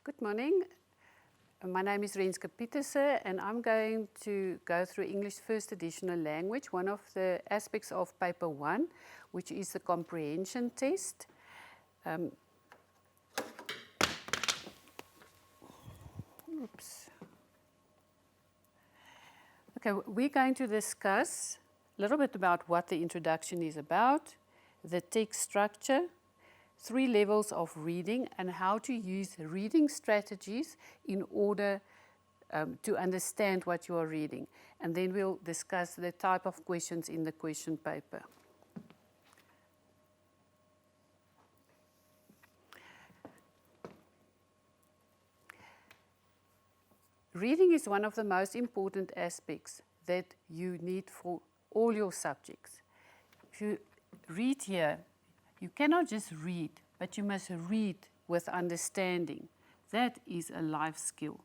Good morning. My name is Renske Pieterse and I'm going to go through English First Additional Language, one of the aspects of Paper 1, which is the Comprehension test. Okay, we're going to discuss a little bit about what the introduction is about, the text structure, 3 levels of reading, and how to use reading strategies in order to understand what you are reading. And then we'll discuss the type of questions in the question paper. Reading is one of the most important aspects that you need for all your subjects. If you read here, you cannot just read, but you must read with understanding. That is a life skill.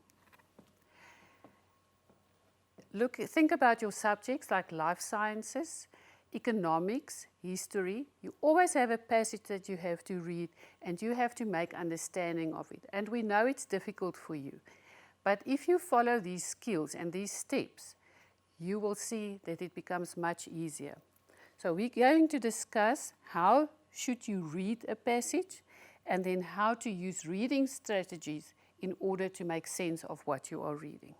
Think about your subjects like life sciences, economics, history. You always have a passage that you have to read and you have to make understanding of it. And we know it's difficult for you. But if you follow these skills and these steps, you will see that it becomes much easier. So we're going to discuss how should you read a passage and then how to use reading strategies in order to make sense of what you are reading.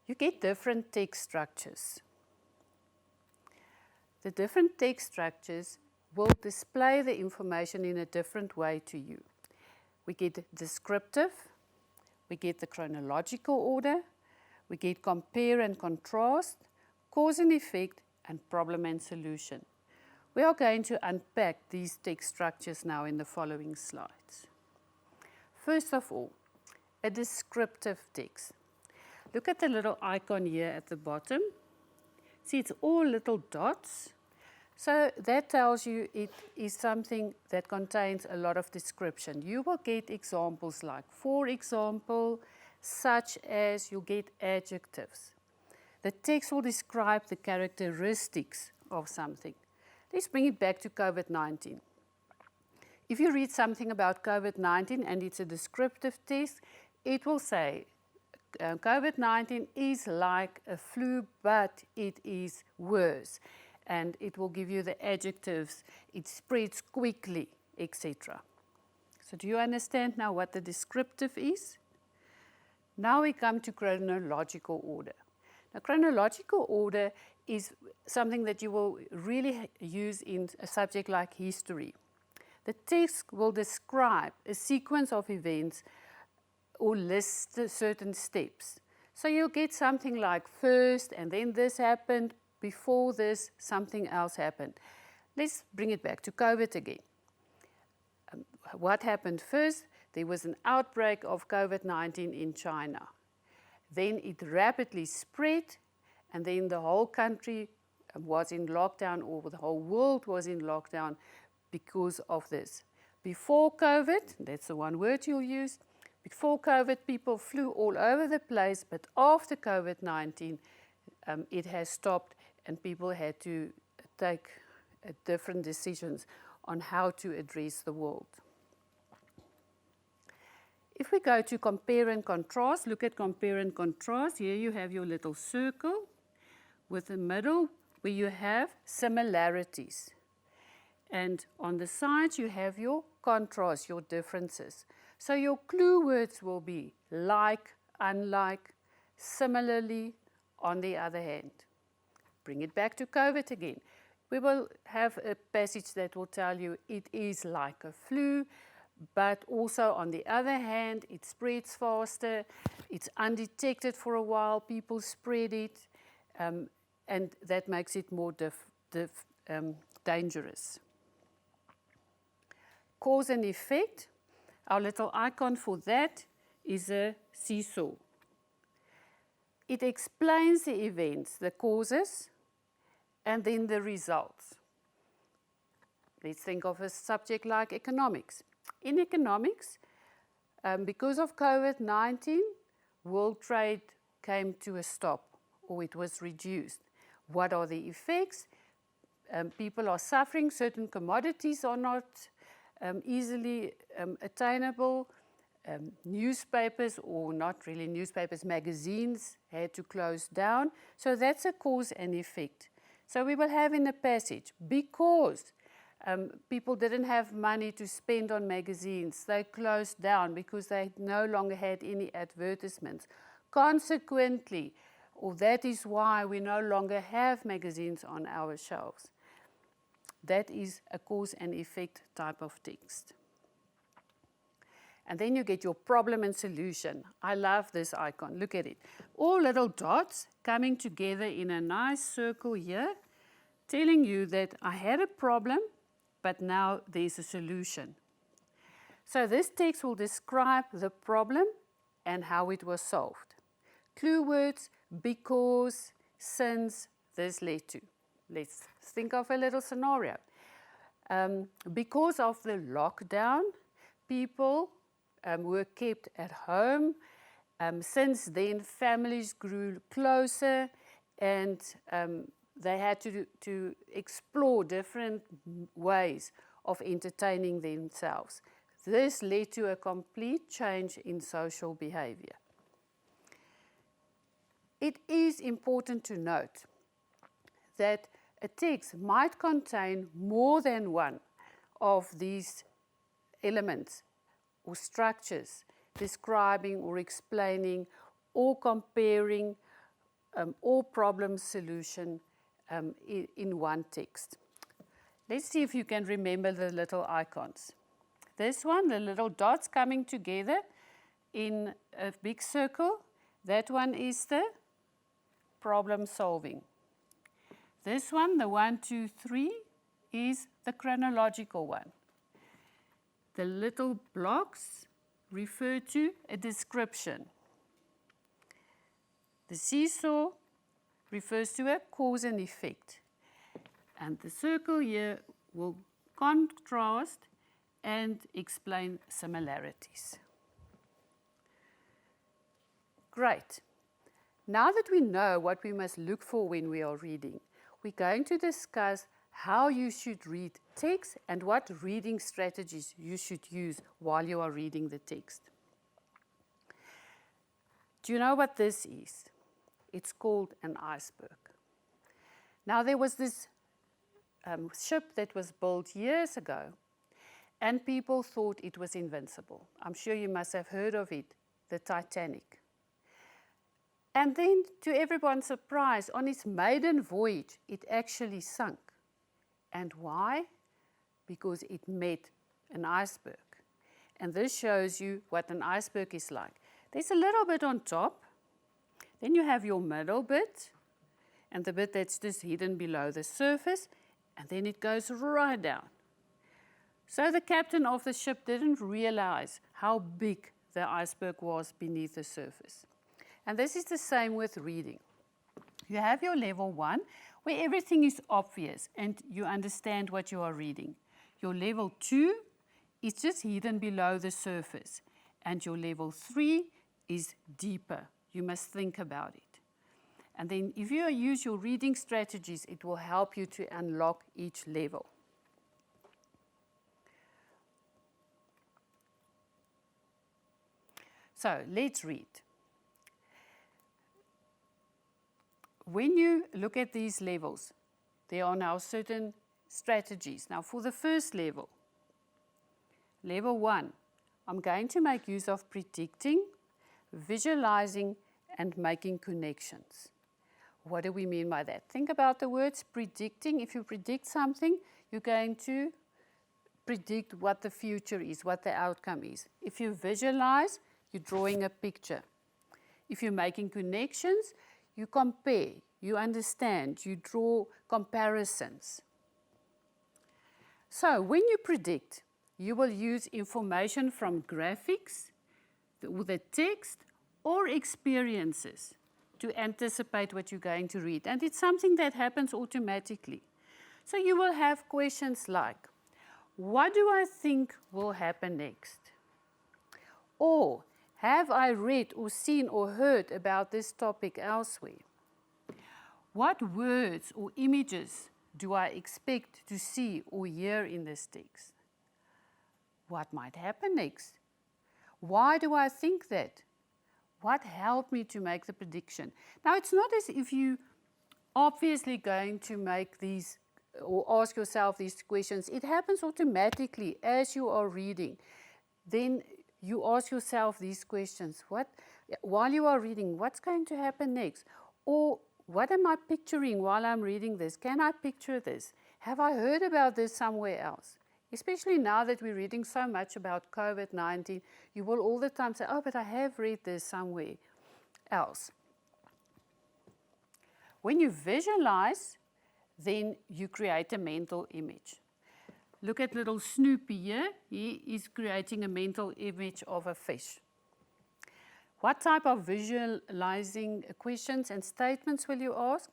You get different text structures. The different text structures will display the information in a different way to you. We get descriptive, we get the chronological order, we get compare and contrast, cause and effect, and problem and solution. We are going to unpack these text structures now in the following slides. First of all, a descriptive text. Look at the little icon here at the bottom. See, it's all little dots. So that tells you it is something that contains a lot of description. You will get examples like, for example, such as, you get adjectives. The text will describe the characteristics of something. Let's bring it back to COVID-19. If you read something about COVID-19 and it's a descriptive text, it will say, COVID-19 is like a flu, but it is worse. And it will give you the adjectives, it spreads quickly, etc. So do you understand now what the descriptive is? Now we come to chronological order. Now, chronological order is something that you will really use in a subject like history. The text will describe a sequence of events or list certain steps. So you'll get something like first, and then this happened, before this, something else happened. Let's bring it back to COVID again. What happened first? There was an outbreak of COVID-19 in China. Then it rapidly spread, and then the whole country was in lockdown, or the whole world was in lockdown because of this. Before COVID, that's the one word you'll use, before COVID, people flew all over the place, but after COVID-19, it has stopped and people had to take different decisions on how to address the world. If we go to compare and contrast, look at compare and contrast. Here you have your little circle with the middle where you have similarities. And on the sides you have your contrast, your differences. So your clue words will be like, unlike, similarly, on the other hand. Bring it back to COVID again. We will have a passage that will tell you it is like a flu, but also on the other hand, it spreads faster, it's undetected for a while, people spread it, and that makes it more dangerous. Cause and effect. Our little icon for that is a seesaw. It explains the events, the causes, and then the results. Let's think of a subject like economics. In economics, because of COVID-19, world trade came to a stop, or it was reduced. What are the effects? People are suffering, certain commodities are not easily attainable. Newspapers, or not really newspapers, magazines had to close down. So that's a cause and effect. So we will have in the passage, because people didn't have money to spend on magazines, they closed down because they no longer had any advertisements. Consequently, or that is why we no longer have magazines on our shelves. That is a cause and effect type of text. And then you get your problem and solution. I love this icon. Look at it. All little dots coming together in a nice circle here, telling you that I had a problem, but now there's a solution. So this text will describe the problem and how it was solved. Clue words, because, since, this led to. Let's think of a little scenario. Because of the lockdown, people were kept at home. Since then, families grew closer, and they had to explore different ways of entertaining themselves. This led to a complete change in social behavior. It is important to note that a text might contain more than one of these elements or structures, describing or explaining or comparing or problem solution in one text. Let's see if you can remember the little icons. This one, the little dots coming together in a big circle, that one is the problem solving. This one, the 1, 2, 3, is the chronological one. The little blocks refer to a description. The seesaw refers to a cause and effect. And the circle here will contrast and explain similarities. Great. Now that we know what we must look for when we are reading, we're going to discuss how you should read text and what reading strategies you should use while you are reading the text. Do you know what this is? It's called an iceberg. Now, there was this ship that was built years ago, and people thought it was invincible. I'm sure you must have heard of it, the Titanic. And then, to everyone's surprise, on its maiden voyage, it actually sunk. And why? Because it met an iceberg. And this shows you what an iceberg is like. There's a little bit on top. Then you have your middle bit, and the bit that's just hidden below the surface, and then it goes right down. So the captain of the ship didn't realize how big the iceberg was beneath the surface. And this is the same with reading. You have your level 1, where everything is obvious and you understand what you are reading. Your level 2 is just hidden below the surface. And your level 3 is deeper. You must think about it. And then if you use your reading strategies, it will help you to unlock each level. So let's read. When you look at these levels, there are now certain strategies. Now, for the first level, level 1, I'm going to make use of predicting, visualizing, and making connections. What do we mean by that? Think about the words predicting. If you predict something, you're going to predict what the future is, what the outcome is. If you visualize, you're drawing a picture. If you're making connections, you compare, you understand, you draw comparisons. So when you predict, you will use information from graphics, the text, or experiences to anticipate what you're going to read. And it's something that happens automatically. So you will have questions like, what do I think will happen next? Or, have I read or seen or heard about this topic elsewhere? What words or images do I expect to see or hear in this text? what might happen next? Why do I think that? What helped me to make the prediction? Now, it's not as if you obviously going to make these or ask yourself these questions. It happens automatically as you are reading. Then you ask yourself these questions. While you are reading, what's going to happen next? Or what am I picturing while I'm reading this? Can I picture this? Have I heard about this somewhere else? Especially now that we're reading so much about COVID-19, you will all the time say, oh, but I have read this somewhere else. When you visualize, then you create a mental image. Look at little Snoopy here. He is creating a mental image of a fish. What type of visualizing questions and statements will you ask?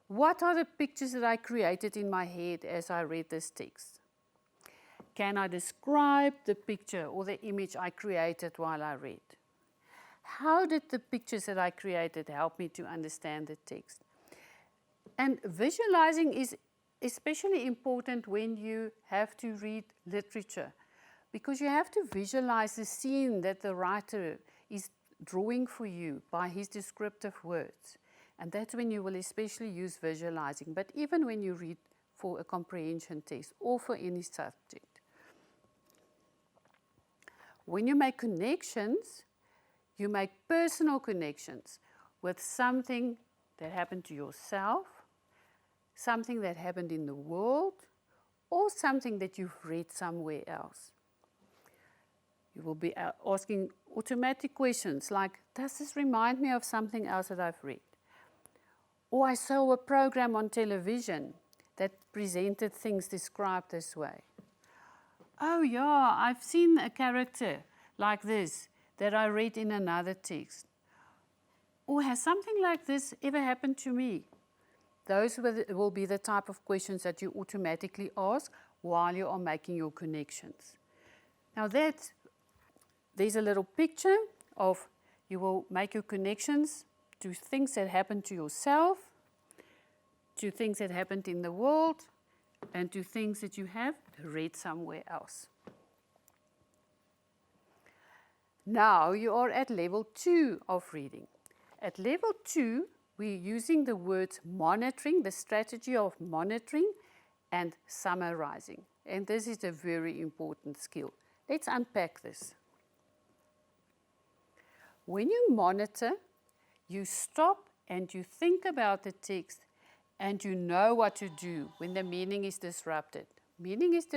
What are the pictures that I created in my head as I read this text? Can I describe the picture or the image I created while I read? How did the pictures that I created help me to understand the text? And visualizing is especially important when you have to read literature, because you have to visualize the scene that the writer is drawing for you by his descriptive words. And that's when you will especially use visualizing, but even when you read for a comprehension test or for any subject. When you make connections, you make personal connections with something that happened to yourself, something that happened in the world, or something that you've read somewhere else. You will be asking automatic questions like, does this remind me of something else that I've read? Or I saw a program on television that presented things described this way. Oh yeah, I've seen a character like this that I read in another text. Or has something like this ever happened to me? Those will be the type of questions that you automatically ask while you are making your connections. Now there's a little picture of you will make your connections to things that happened to yourself, to things that happened in the world, and to things that you have read somewhere else. Now you are at level 2 of reading. At level 2, we're using the words monitoring, the strategy of monitoring, and summarizing. And this is a very important skill. Let's unpack this. When you monitor, you stop and you think about the text and you know what to do when the meaning is disrupted. Meaning is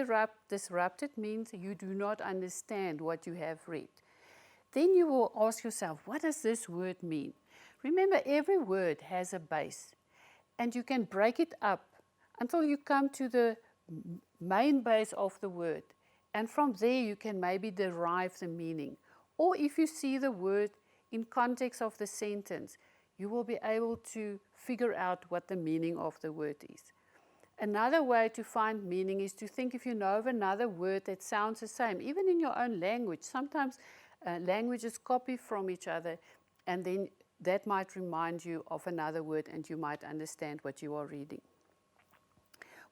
disrupted means you do not understand what you have read. Then you will ask yourself, what does this word mean? Remember, every word has a base, and you can break it up until you come to the main base of the word. And from there, you can maybe derive the meaning. Or if you see the word in context of the sentence, you will be able to figure out what the meaning of the word is. Another way to find meaning is to think if you know of another word that sounds the same, even in your own language. Sometimes languages copy from each other, and then that might remind you of another word and you might understand what you are reading.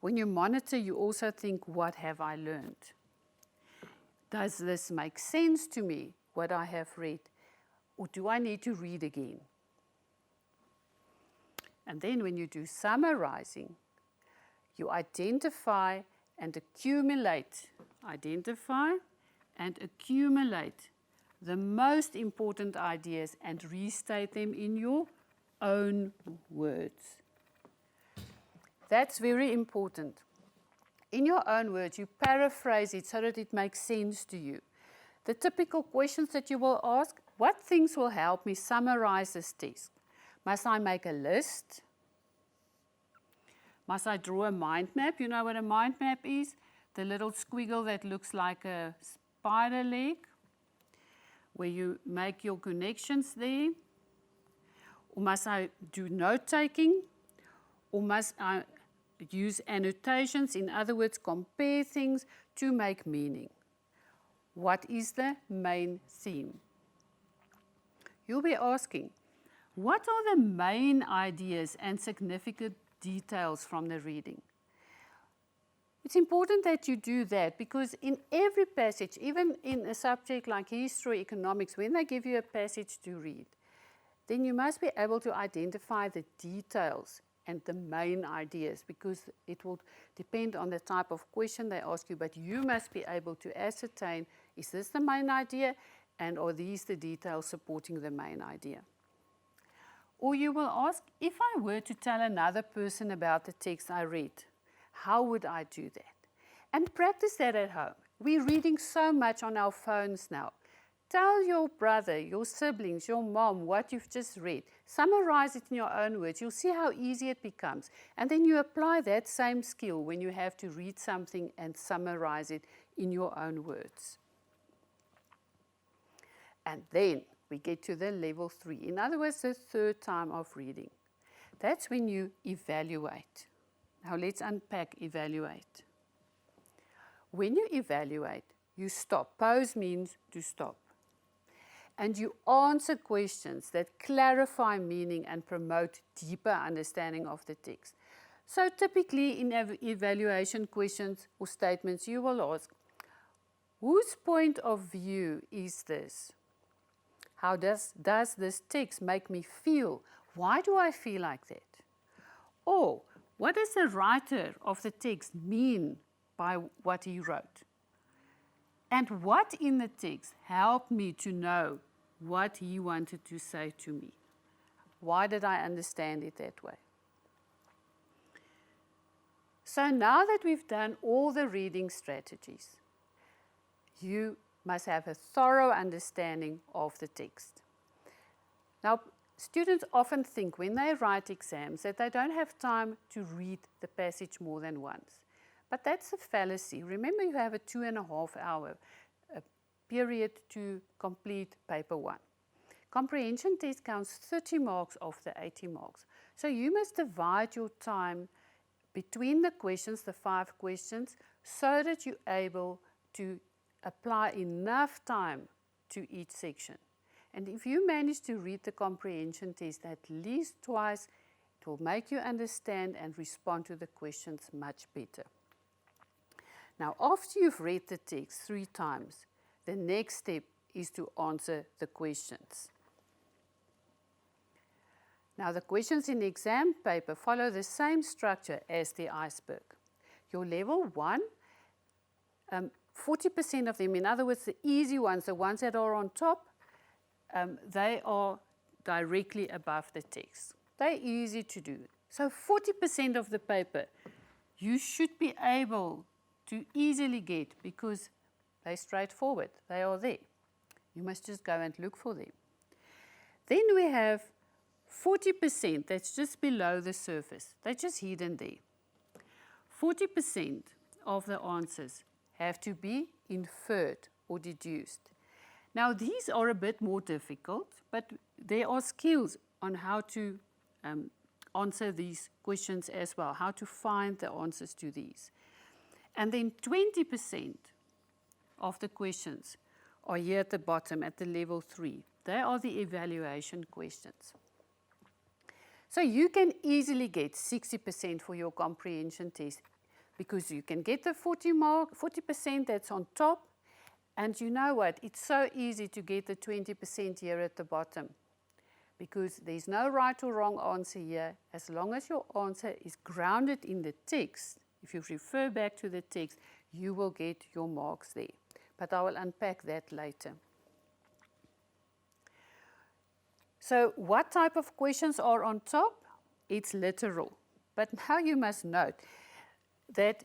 When you monitor, you also think, what have I learned? Does this make sense to me, what I have read? Or do I need to read again? And then when you do summarizing, you identify and accumulate. Identify and accumulate the most important ideas and restate them in your own words. That's very important. In your own words, you paraphrase it so that it makes sense to you. The typical questions that you will ask, what things will help me summarize this text? Must I make a list? Must I draw a mind map? You know what a mind map is? The little squiggle that looks like a spider leg, where you make your connections there. Or must I do note-taking? Or must I use annotations, in other words, compare things to make meaning? What is the main theme? You'll be asking, what are the main ideas and significant details from the reading? It's important that you do that because in every passage, even in a subject like history, economics, when they give you a passage to read, then you must be able to identify the details and the main ideas because it will depend on the type of question they ask you, but you must be able to ascertain, is this the main idea and are these the details supporting the main idea? Or you will ask, if I were to tell another person about the text I read, how would I do that? And practice that at home. We're reading so much on our phones now. Tell your brother, your siblings, your mom what you've just read. Summarize it in your own words. You'll see how easy it becomes. And then you apply that same skill when you have to read something and summarize it in your own words. And then we get to the level 3. In other words, the third time of reading. That's when you evaluate. Now let's unpack evaluate. When you evaluate, you stop. Pause means to stop. And you answer questions that clarify meaning and promote deeper understanding of the text. So typically in evaluation questions or statements, you will ask, whose point of view is this? How does this text make me feel? Why do I feel like that? Or, what does the writer of the text mean by what he wrote? And what in the text helped me to know what he wanted to say to me? Why did I understand it that way? So now that we've done all the reading strategies, you must have a thorough understanding of the text. Now, students often think when they write exams that they don't have time to read the passage more than once. But that's a fallacy. Remember, you have a 2.5 hour period to complete paper 1. Comprehension test counts 30 marks of the 80 marks. So you must divide your time between the questions, the 5 questions, so that you're able to apply enough time to each section. And if you manage to read the comprehension test at least twice, it will make you understand and respond to the questions much better. Now, after you've read the text 3 times, the next step is to answer the questions. Now, the questions in the exam paper follow the same structure as the iceberg. Your level 1, 40% of them, in other words, the easy ones, the ones that are on top, they are directly above the text. They're easy to do. So 40% of the paper you should be able to easily get because they're straightforward. They are there. You must just go and look for them. Then we have 40% that's just below the surface. They're just hidden there. 40% of the answers have to be inferred or deduced. Now, these are a bit more difficult, but there are skills on how to answer these questions as well, how to find the answers to these. And then 20% of the questions are here at the bottom at the level 3. They are the evaluation questions. So you can easily get 60% for your comprehension test because you can get the 40% that's on top. And you know what? It's so easy to get the 20% here at the bottom because there's no right or wrong answer here. As long as your answer is grounded in the text, if you refer back to the text, you will get your marks there. But I will unpack that later. So what type of questions are on top? It's literal. But now you must note that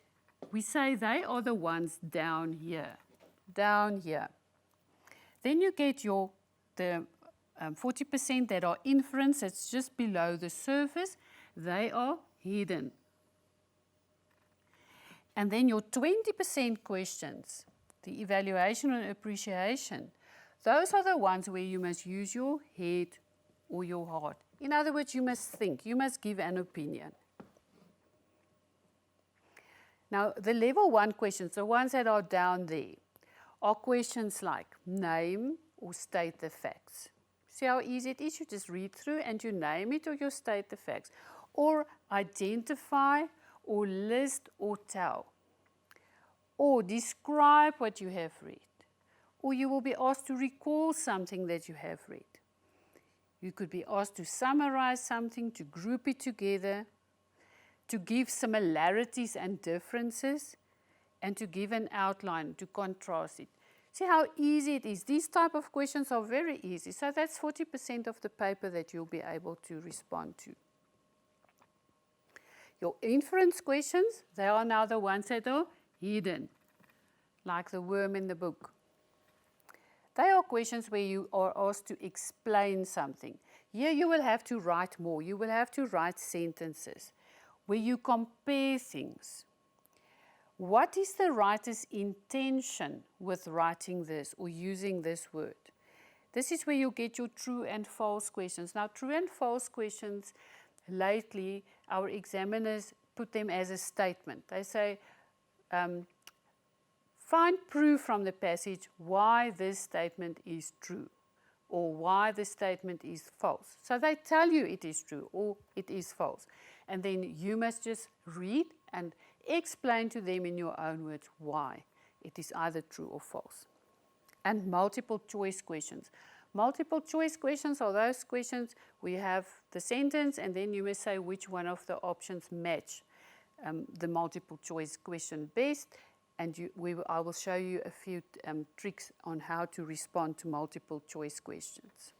we say they are the ones down here. Down here. Then you get the 40% that are inference, that's just below the surface. They are hidden. And then your 20% questions, the evaluation and appreciation, those are the ones where you must use your head or your heart. In other words, you must think, you must give an opinion. Now, the level 1 questions, the ones that are down there, are questions like name or state the facts. See how easy it is? You just read through and you name it or you state the facts. Or identify or list or tell. or describe what you have read. Or you will be asked to recall something that you have read. You could be asked to summarize something, to group it together, to give similarities and differences, and to give an outline, to contrast it. See how easy it is. These type of questions are very easy. So that's 40% of the paper that you'll be able to respond to. Your inference questions, they are now the ones that are hidden, like the worm in the book. They are questions where you are asked to explain something. Here you will have to write more. You will have to write sentences where you compare things. What is the writer's intention with writing this or using this word? This is where you get your true and false questions. Now, true and false questions, lately, our examiners put them as a statement. They say, find proof from the passage why this statement is true or why the statement is false. So they tell you it is true or it is false. And then you must just read and explain to them in your own words why it is either true or false. And multiple choice questions. Multiple choice questions are those questions where you have the sentence and then you must say which one of the options match the multiple choice question best. And I will show you a few tricks on how to respond to multiple choice questions.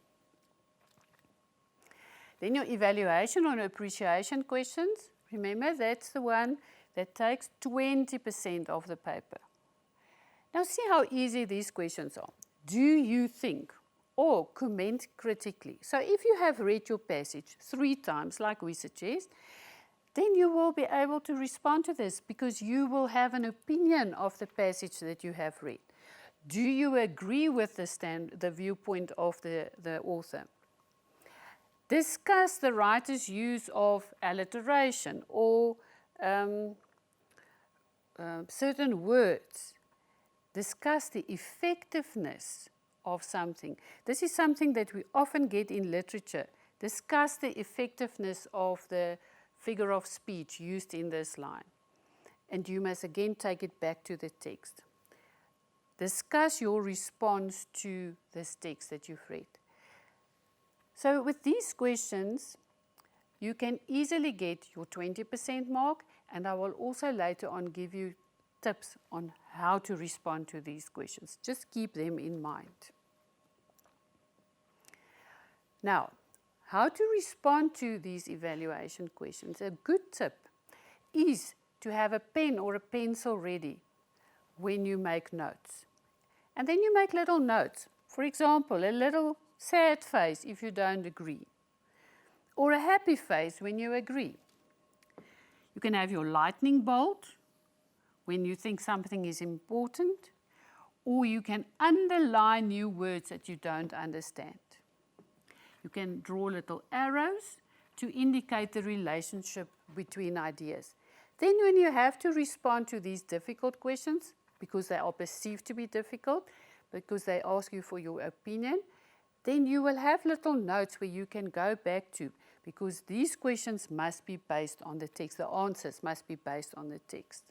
Then your evaluation or appreciation questions. Remember, that's the one that takes 20% of the paper. Now see how easy these questions are. Do you think? Or comment critically. So if you have read your passage 3 times, like we suggest, then you will be able to respond to this because you will have an opinion of the passage that you have read. Do you agree with the viewpoint of the author? Discuss the writer's use of alliteration or certain words. Discuss the effectiveness of something. This is something that we often get in literature. Discuss the effectiveness of the figure of speech used in this line. And you must again take it back to the text. Discuss your response to this text that you've read. So with these questions, you can easily get your 20% mark, and I will also later on give you tips on how to respond to these questions. Just keep them in mind. Now, how to respond to these evaluation questions? A good tip is to have a pen or a pencil ready when you make notes. And then you make little notes. For example, a little sad face if you don't agree, or a happy face when you agree. You can have your lightning bolt when you think something is important, or you can underline new words that you don't understand. You can draw little arrows to indicate the relationship between ideas. Then when you have to respond to these difficult questions, because they are perceived to be difficult, because they ask you for your opinion, then you will have little notes where you can go back to, because these questions must be based on the text. The answers must be based on the text.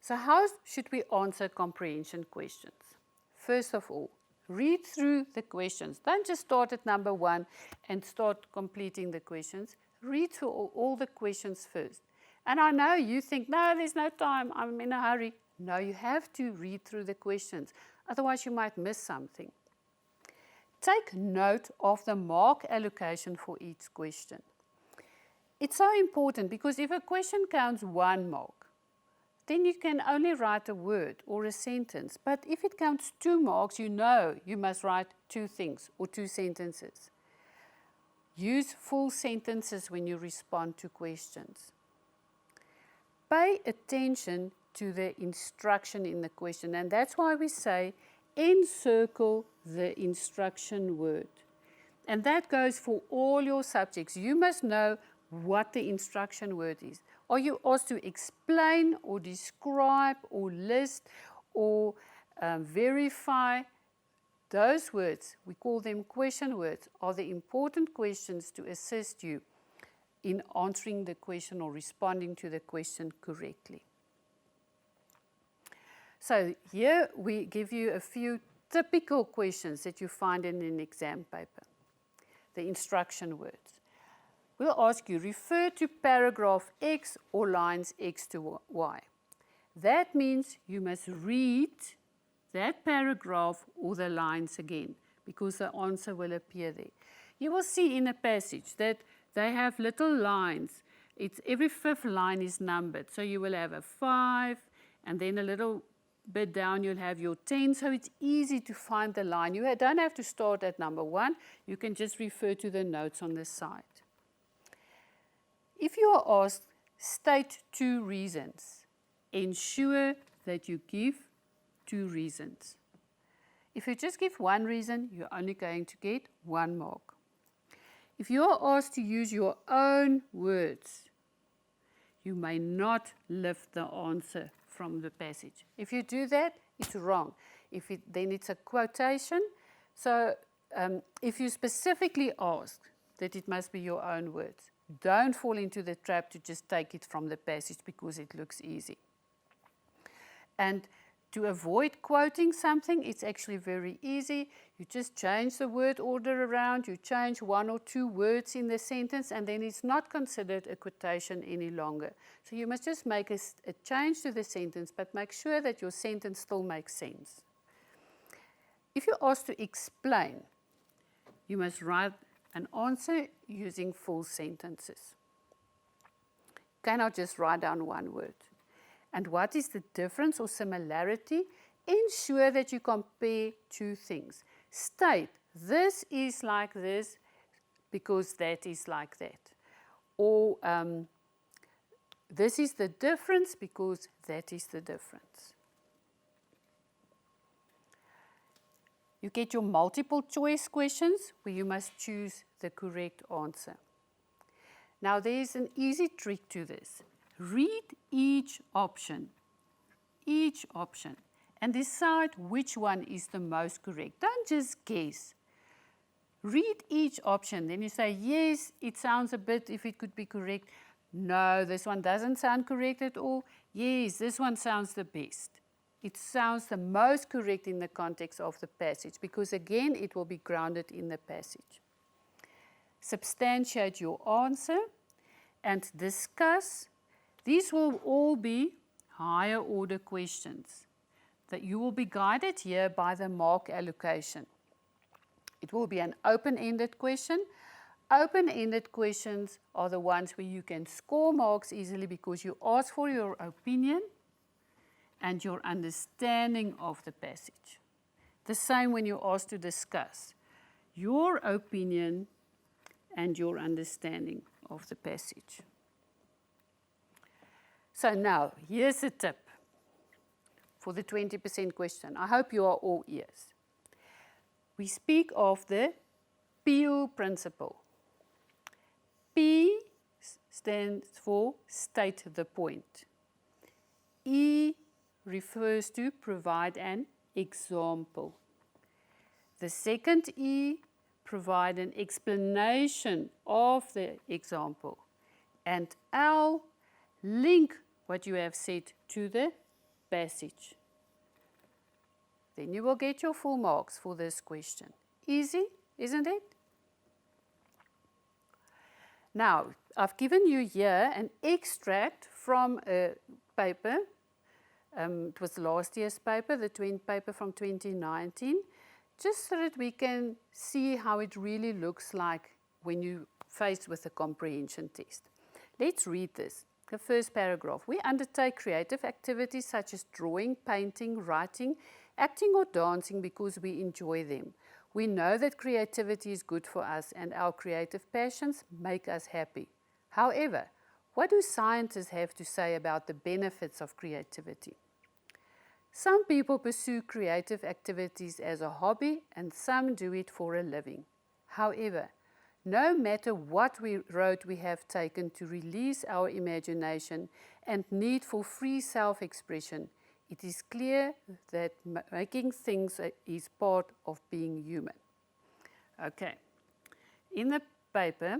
So how should we answer comprehension questions? First of all, read through the questions. Don't just start at number 1 and start completing the questions. Read through all the questions first. And I know you think, no, there's no time, I'm in a hurry. No, you have to read through the questions. Otherwise, you might miss something. Take note of the mark allocation for each question. It's so important because if a question counts 1 mark, then you can only write a word or a sentence. But if it counts 2 marks, you know you must write 2 things or 2 sentences. Use full sentences when you respond to questions. Pay attention to the instruction in the question, and that's why we say encircle the instruction word. And that goes for all your subjects. You must know what the instruction word is. Are you asked to explain or describe or list or verify? Those words, we call them question words, are the important questions to assist you in answering the question or responding to the question correctly. So here we give you a few typical questions that you find in an exam paper. The instruction words. We'll ask you, refer to paragraph X or lines X to Y. That means you must read that paragraph or the lines again, because the answer will appear there. You will see in a passage that they have little lines. Every fifth line is numbered. So you will have a 5, and then a little bit down you'll have your 10. So it's easy to find the line. You don't have to start at number 1. You can just refer to the notes on the side. If you are asked, state 2 reasons, ensure that you give 2 reasons. If you just give 1 reason, you're only going to get 1 mark. If you are asked to use your own words, you may not lift the answer from the passage. If you do that, it's wrong. Then it's a quotation. So if you specifically ask that it must be your own words, don't fall into the trap to just take it from the passage because it looks easy. And to avoid quoting something, it's actually very easy. You just change the word order around, you change 1 or 2 words in the sentence, and then it's not considered a quotation any longer. So you must just make a change to the sentence, but make sure that your sentence still makes sense. If you're asked to explain, you must write an answer using full sentences. You cannot just write down 1 word. And what is the difference or similarity? Ensure that you compare 2 things. State, this is like this because that is like that. Or this is the difference because that is the difference. You get your multiple choice questions where you must choose the correct answer. Now there's an easy trick to this. Read each option, and decide which one is the most correct. Don't just guess. Read each option, then you say, yes, it sounds a bit, if it could be correct. No, this one doesn't sound correct at all. Yes, this one sounds the best. It sounds the most correct in the context of the passage, because again, it will be grounded in the passage. Substantiate your answer and discuss. These will all be higher order questions that you will be guided here by the mark allocation. It will be an open-ended question. Open-ended questions are the ones where you can score marks easily because you ask for your opinion and your understanding of the passage. The same when you're asked to discuss your opinion and your understanding of the passage. So now, here's a tip for the 20% question. I hope you are all ears. We speak of the PO principle. P stands for state the point. E refers to provide an example. The second E, provide an explanation of the example. And L, link what you have said to the passage. Then you will get your full marks for this question. Easy, isn't it? Now, I've given you here an extract from a paper. It was last year's paper, the paper from 2019, just so that we can see how it really looks like when you're faced with a comprehension test. Let's read this. The first paragraph. We undertake creative activities such as drawing, painting, writing, acting or dancing because we enjoy them. We know that creativity is good for us and our creative passions make us happy. However, what do scientists have to say about the benefits of creativity? Some people pursue creative activities as a hobby and some do it for a living. However, no matter what road we have taken to release our imagination and need for free self-expression, it is clear that making things is part of being human. Okay. In the paper,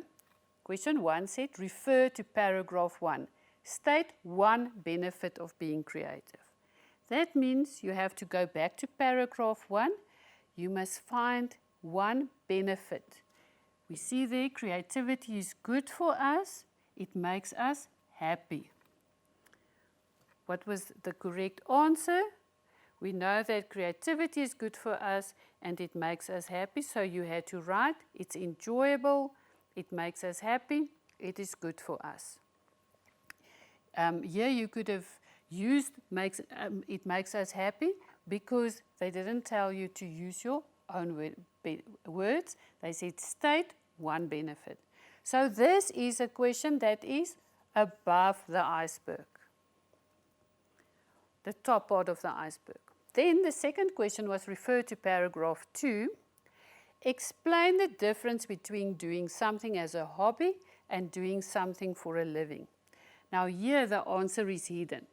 question 1 said, refer to paragraph 1. State one benefit of being creative. That means you have to go back to paragraph 1. You must find one benefit. We see there creativity is good for us. It makes us happy. What was the correct answer? We know that creativity is good for us and it makes us happy. So you had to write, it's enjoyable, it makes us happy, it is good for us. Here you could have used it makes us happy because they didn't tell you to use your own words. They said state one benefit. So this is a question that is above the iceberg, the top part of the iceberg. Then the second question was referred to paragraph 2. Explain the difference between doing something as a hobby and doing something for a living. Now here the answer is hidden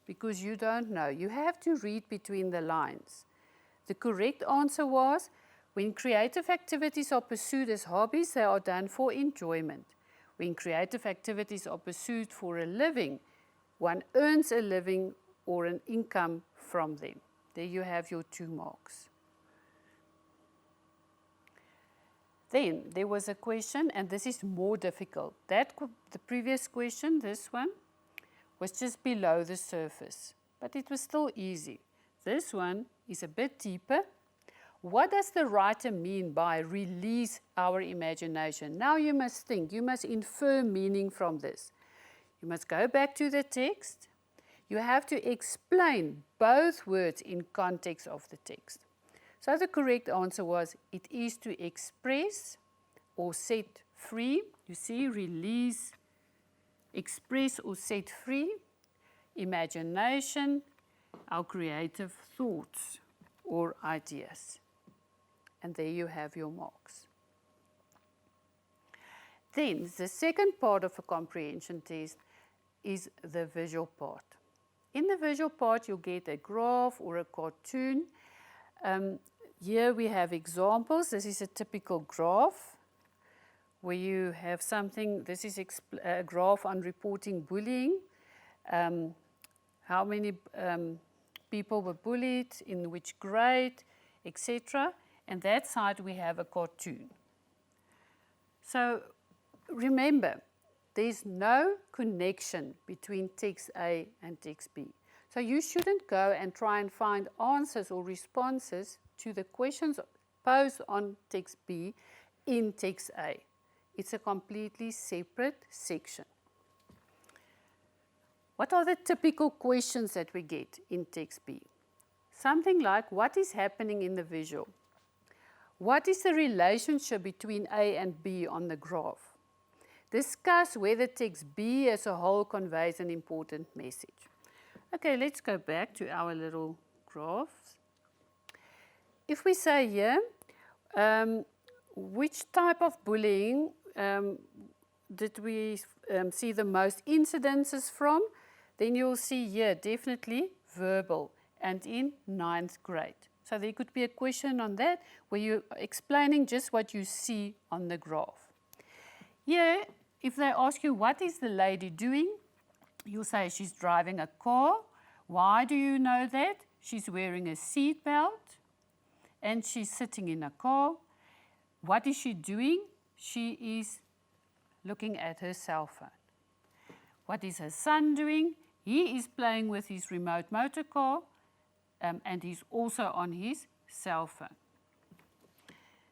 because you don't know. You have to read between the lines. The correct answer was, when creative activities are pursued as hobbies, they are done for enjoyment. When creative activities are pursued for a living, one earns a living or an income from them. There you have your 2 marks. Then there was a question, and this is more difficult. The previous question, this one, was just below the surface, but it was still easy. This one is a bit deeper. What does the writer mean by release our imagination? Now you must think, you must infer meaning from this. You must go back to the text. You have to explain both words in context of the text. So the correct answer was, it is to express or set free. You see, release, express or set free, imagination, our creative thoughts or ideas. And there you have your marks. Then the second part of a comprehension test is the visual part. In the visual part, you'll get a graph or a cartoon. Here we have examples. This is a typical graph where you have something. This is a graph on reporting bullying. How many people were bullied, in which grade, etc. And that side we have a cartoon. So remember, there's no connection between text A and text B. So you shouldn't go and try and find answers or responses to the questions posed on text B in text A. It's a completely separate section. What are the typical questions that we get in text B? Something like, what is happening in the visual? What is the relationship between A and B on the graph? Discuss whether text B as a whole conveys an important message. Okay, let's go back to our little graphs. If we say here, which type of bullying did we see the most incidences from? Then you'll see here definitely verbal and in 9th grade. So there could be a question on that where you're explaining just what you see on the graph. Here, if they ask you, what is the lady doing? You'll say she's driving a car. Why do you know that? She's wearing a seat belt and she's sitting in a car. What is she doing? She is looking at her cell phone. What is her son doing? He is playing with his remote motor car and he's also on his cell phone.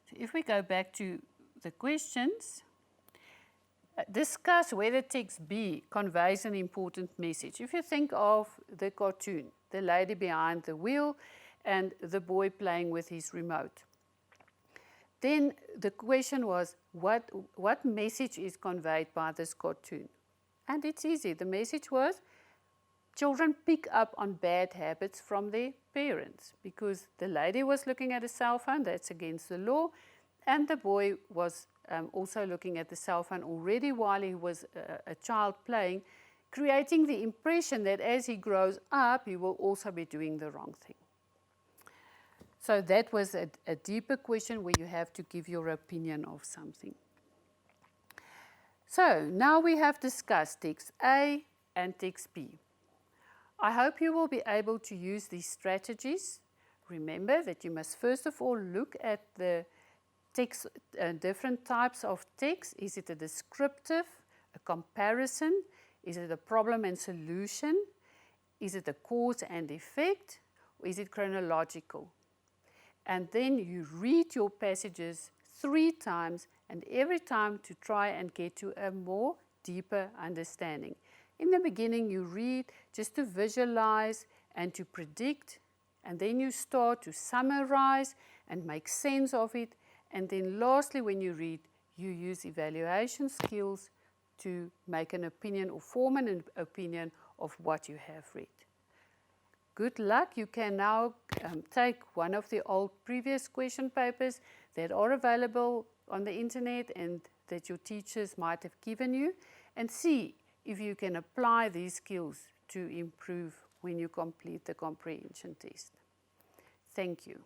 So if we go back to the questions, discuss whether text B conveys an important message. If you think of the cartoon, the lady behind the wheel and the boy playing with his remote, then the question was, what message is conveyed by this cartoon? And it's easy. The message was, children pick up on bad habits from their parents, because the lady was looking at a cell phone, that's against the law, and the boy was also looking at the cell phone already while he was a child playing, creating the impression that as he grows up, he will also be doing the wrong thing. So that was a deeper question where you have to give your opinion of something. So now we have discussed text A and text B. I hope you will be able to use these strategies. Remember that you must first of all look at the text, different types of text. Is it a descriptive, a comparison? Is it a problem and solution? Is it a cause and effect? Or is it chronological? And then you read your passages 3 times, and every time to try and get to a more deeper understanding. In the beginning you read just to visualize and to predict, and then you start to summarize and make sense of it, and then lastly when you read you use evaluation skills to make an opinion or form an opinion of what you have read. Good luck. You can now take one of the old previous question papers that are available on the internet and that your teachers might have given you, and see if you can apply these skills to improve when you complete the comprehension test. Thank you.